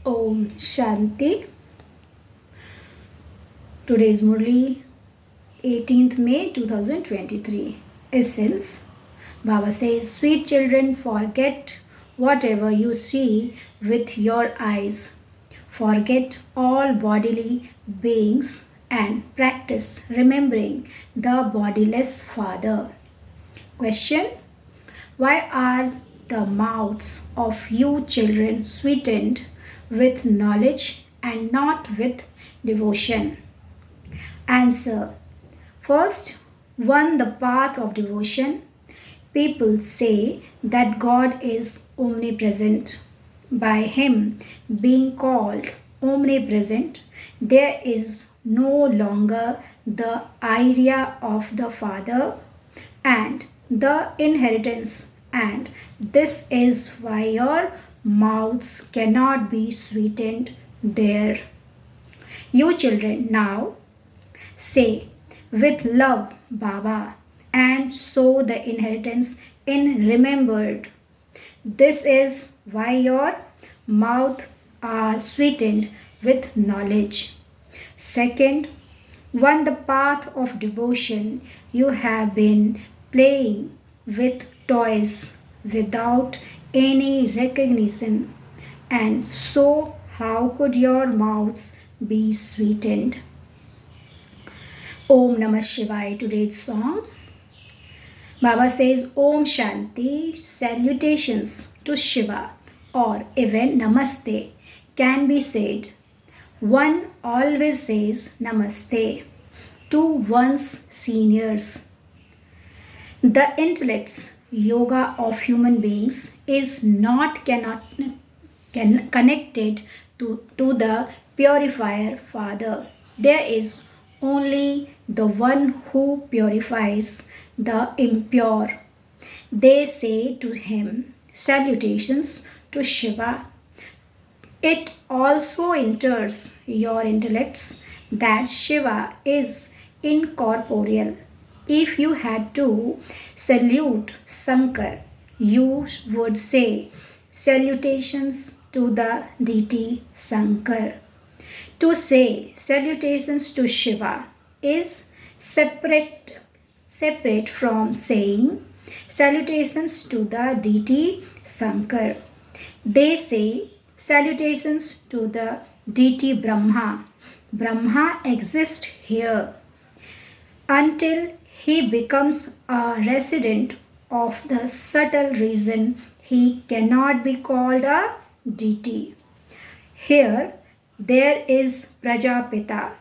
Om Shanti. Today is Murli, 18th May 2023. Essence. Baba says, sweet children, forget whatever you see with your eyes. Forget all bodily beings and practice remembering the bodiless Father. Question. Why are the mouths of you children sweetened with knowledge and not with devotion? Answer. First, one, the path of devotion. People say that God is omnipresent. By Him being called omnipresent, there is no longer the idea of the Father and the inheritance, and this is why your mouths cannot be sweetened there. You children now say, with love, Baba, and so the inheritance in remembered. This is why your mouth are sweetened with knowledge. Second, on the path of devotion, you have been playing with toys without any recognition, and so how could your mouths be sweetened? Om Namah Shivaya. Today's song. Baba says Om Shanti, salutations to Shiva, or even Namaste can be said. One always says Namaste to one's seniors. The intellect's yoga of human beings is not connected to the purifier Father. There is only the one who purifies the impure. They say to him, salutations to Shiva. It also enters your intellects that Shiva is incorporeal. If you had to salute Shankar, you would say salutations to the deity Shankar. To say salutations to Shiva is separate from saying salutations to the deity Shankar. They say salutations to the deity Brahma. Brahma exists here until he becomes a resident of the subtle reason he cannot be called a deity. Here there is Prajapita,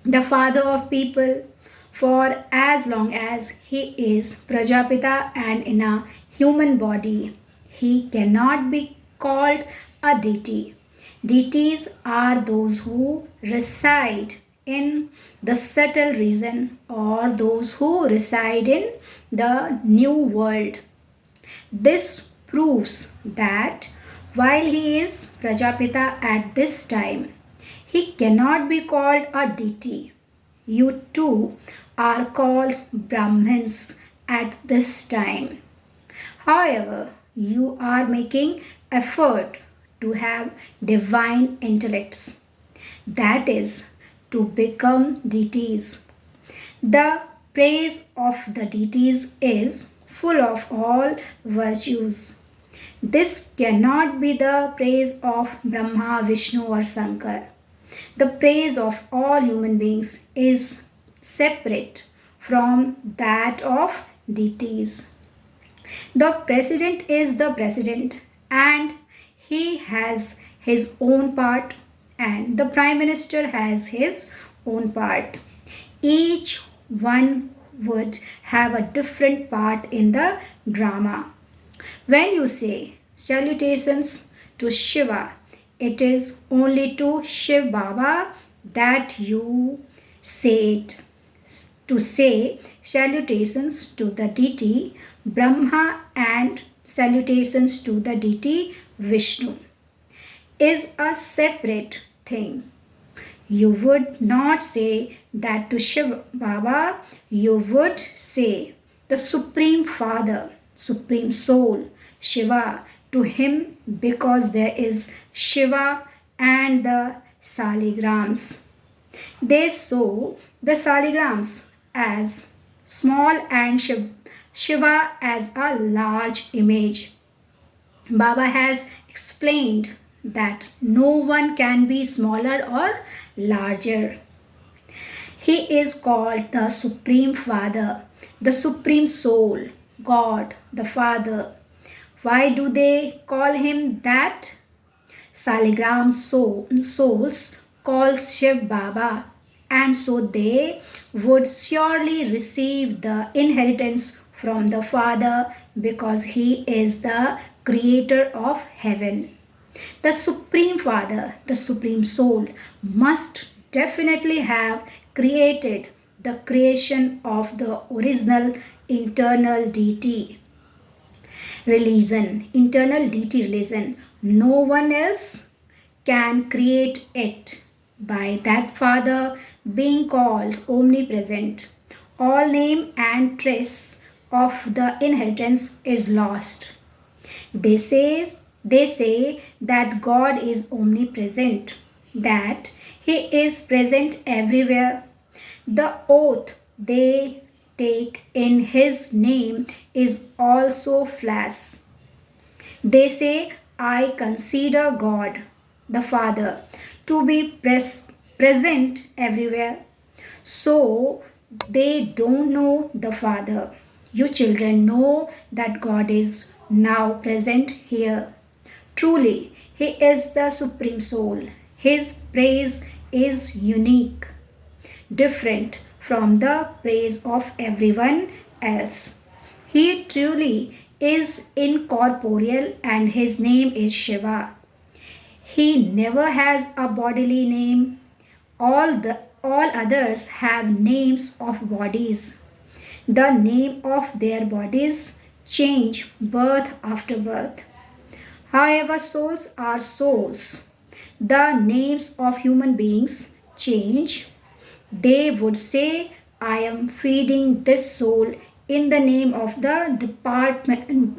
the father of people, for as long as he is Prajapita and in a human body, he cannot be called a deity. Deities are those who reside in the subtle reason or those who reside in the new world. This proves that while he is Prajapita at this time, he cannot be called a deity. You too are called Brahmins at this time. However, you are making effort to have divine intellects. That is, to become deities. The praise of the deities is full of all virtues. This cannot be the praise of Brahma, Vishnu, or Shankar. The praise of all human beings is separate from that of deities. The president is the president and he has his own part, and the prime minister has his own part. Each one would have a different part in the drama. When you say salutations to Shiva, it is only to Shiv Baba that you say it. To say salutations to the deity Brahma and salutations to the deity Vishnu is a separate thing. You would not say that to Shiv Baba, you would say the Supreme Father, Supreme Soul, Shiva, to him because there is Shiva and the saligrams. They saw the saligrams as small and Shiva as a large image. Baba has explained that no one can be smaller or larger. He is called the Supreme Father, the Supreme Soul, God, the Father. Why do they call him that? Saligram souls call Shiv Baba, and so they would surely receive the inheritance from the Father because he is the creator of heaven. The Supreme Father, the Supreme Soul, must definitely have created the creation of the original internal deity internal deity religion. No one else can create it. By that Father being called omnipresent, all name and trace of the inheritance is lost. They say that God is omnipresent, that He is present everywhere. The oath they take in His name is also false. They say, I consider God, the Father, to be present everywhere. So they don't know the Father. You children know that God is now present here. Truly, He is the Supreme Soul. His praise is unique, different from the praise of everyone else. He truly is incorporeal and his name is Shiva. He never has a bodily name. All others have names of bodies. The name of their bodies change birth after birth. However, souls are souls. The names of human beings change. They would say, I am feeding this soul in the name of the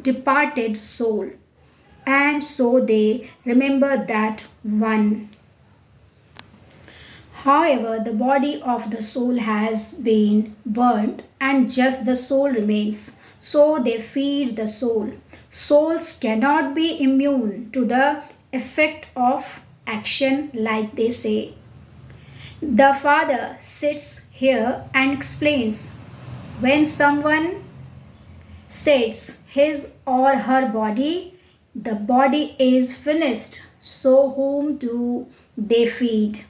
departed soul. And so they remember that one. However, the body of the soul has been burnt and just the soul remains. So they feed the soul. Souls cannot be immune to the effect of action, like they say. The Father sits here and explains when someone sets his or her body, the body is finished. So, whom do they feed?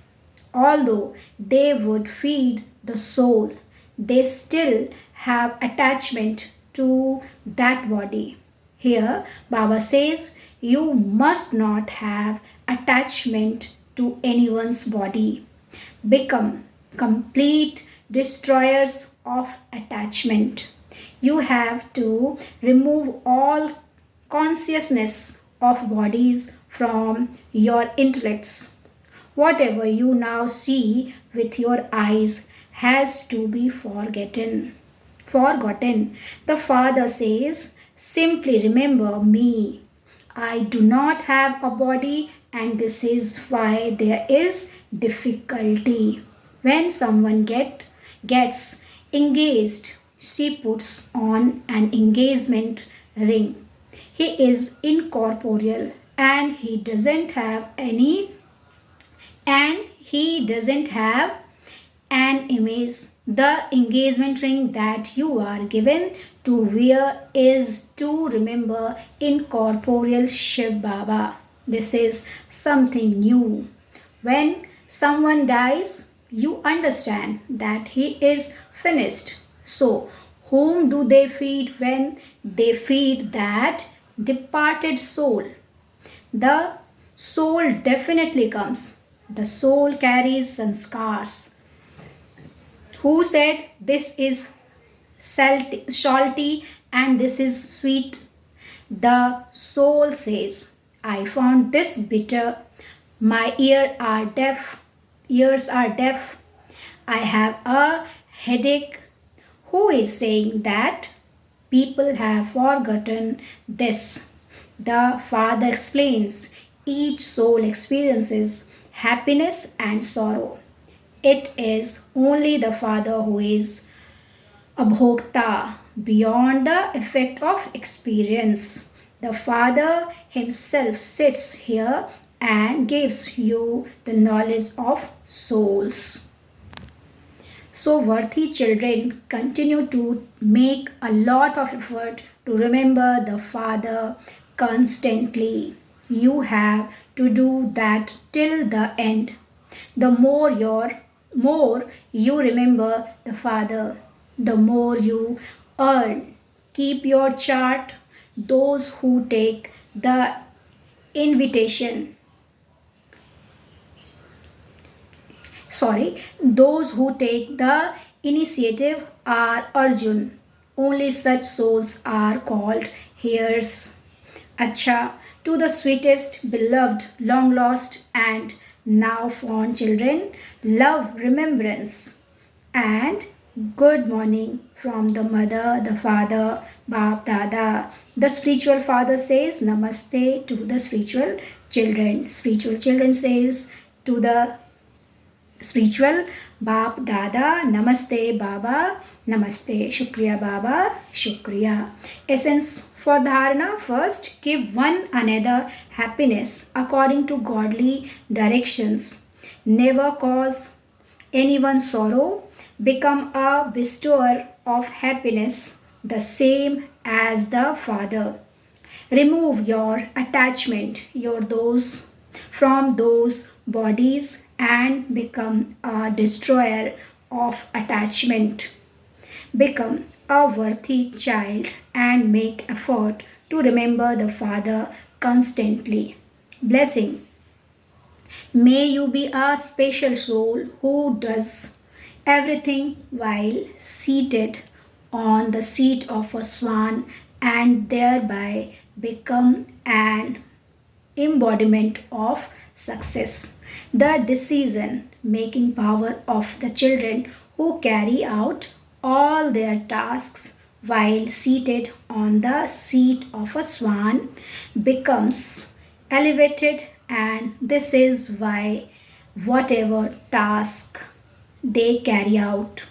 Although they would feed the soul, they still have attachment to that body. Here, Baba says you must not have attachment to anyone's body. Become complete destroyers of attachment. You have to remove all consciousness of bodies from your intellects. Whatever you now see with your eyes has to be forgotten. Forgotten. The Father says, simply remember me. I do not have a body, and this is why there is difficulty. When someone gets engaged, she puts on an engagement ring. He is incorporeal and he doesn't have an image. The engagement ring that you are given to wear is to remember incorporeal Shiv Baba. This is something new. When someone dies, you understand that he is finished. So, whom do they feed when they feed that departed soul? The soul definitely comes. The soul carries some scars. Who said this is salty and this is sweet? The soul says, I found this bitter. My ears are deaf. I have a headache. Who is saying that? People have forgotten this. The Father explains each soul experiences happiness and sorrow. It is only the Father who is abhokta, beyond the effect of experience. The Father Himself sits here and gives you the knowledge of souls. So, worthy children continue to make a lot of effort to remember the Father constantly. You have to do that till the end. The more you remember the Father, the more you earn. Keep your chart. Those who take the invitation those who take the initiative are Arjun. Only such souls are called heirs. Acha, to the sweetest, beloved, long lost, and now fond children, love, remembrance, and good morning from the mother, the father, Bap Dada. The spiritual father says Namaste to the spiritual children. Spiritual children says to the spiritual Bap Dada, Namaste Baba, Namaste, Shukriya Baba, Shukriya. Essence for dharana: first, give one another happiness according to godly directions. Never cause anyone sorrow. Become a bestower of happiness, the same as the Father. Remove your attachment, your those from those bodies and become a destroyer of attachment. Become a worthy child and make effort to remember the Father constantly. Blessing. May you be a special soul who does everything while seated on the seat of a swan and thereby become an embodiment of success. The decision making power of the children who carry out all their tasks while seated on the seat of a swan becomes elevated, and this is why whatever task they carry out,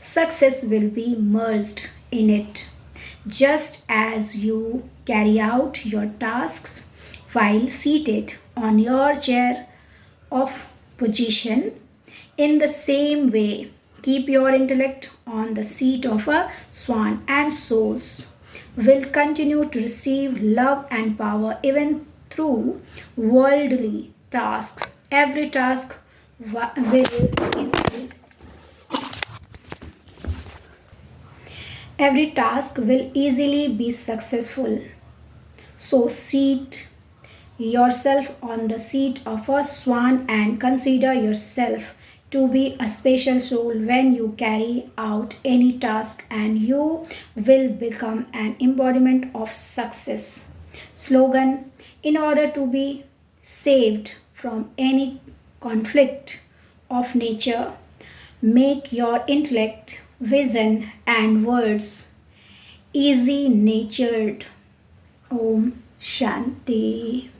success will be merged in it. Just as you carry out your tasks while seated on your chair of position, in the same way, keep your intellect on the seat of a swan, and souls will continue to receive love and power even through worldly tasks. Every task will easily every task will easily be successful. So seat yourself on the seat of a swan and consider yourself to be a special soul when you carry out any task, and you will become an embodiment of success. Slogan: in order to be saved from any conflict of nature, make your intellect, vision, and words easy natured. Om Shanti.